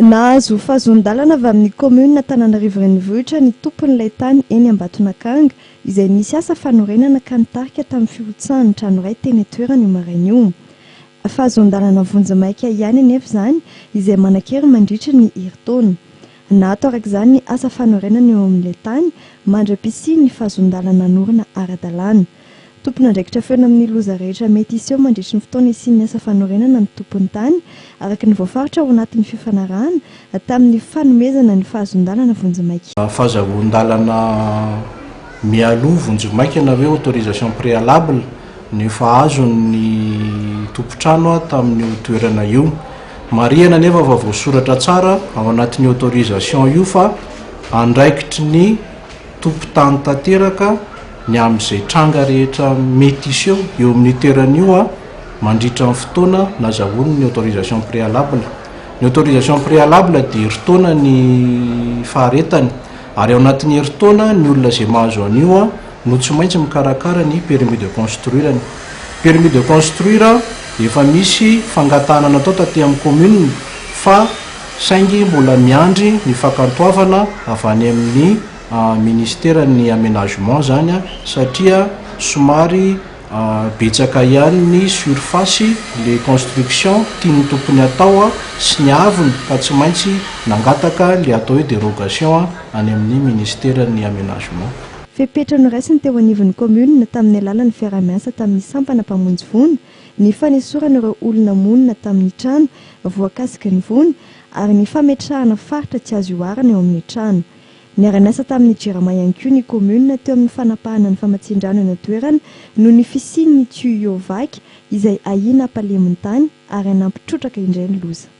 Nahazo fahazondalana avy amin'ny commune Antananarivo renivohitra ny tompon'ilay tany eny Ambatonakanga izay nisy asa fanorenana ka nitarika tamin'ny fiolotsahan'ny trano iray teny toerana io maraina io. Fahazondalana vonjamaika ihany anefa izany izay manan-kery mandritra ny herintaona. Natao araka izany ny asa fanorenana eo amin'ilay tany mandra-pisiny ny fahazondalana norina ara-dalàna. Tompona andraikitra feona amin'ny loza rehetra mety iseho mandritra ny fotoana isian'ny asa fanorenana ny tompon'ny tany araka ny voafaritra ao anatin'ny fifanarahana tamin'ny fanomezana ny fahazondalana vonjamaika. Fahazondalana mialoha vonjamaika na hoe autorisation préalable ny fahazon'ny tompontrano tamin'ny toerana io. Marihana nefa va voasoratra tsara ao anatin'ny autorisation io fa andraikitry ny tompon-tany tanteraka ny amin'izay tranga rehetra mety iseho eo amin'ny toeran'io mandritra ny fotoana nazahoany ny autorisation préalable. Ny autorisation préalable dia herintaona ny faharetany ary ao anatin'ny herintaona ny olona izay mahazo an'io no tsy maintsy mikarakara ny permis de construire. Permis de construire efa misy fangatahana natao taty amin'ny commune fa saingy mbola miandry ny fakantoavana avy any amin'ny ministère ny aménagement zany satria somary betsaka ihany ny surface les constructions tiany tompony atao sy ny aviny ka tsy maintsy nangataka le atao hoe dérogation any amin'ny ministère ny aménagement. Fepetra noraisiny teo anivon'ny commune tamin'ny alalan'ny fiarah-miasa tamin'ny sampana mpamonjy voany ny fanesorana ireo olona monina tamin'ny trano voakasika ny voany ary ny fametrahana faritra tsy azo oharana eo amin'ny trano. Niara-niasa tamin'ny JIRAMA ihany koa ny commune teo amin'ny fanapahana ny famatsin-drano eny an-toerana no ny fisian'ny tuyau vaky izay ahina hampalemon'ny tany ary hanampitrotraka indray ny loza.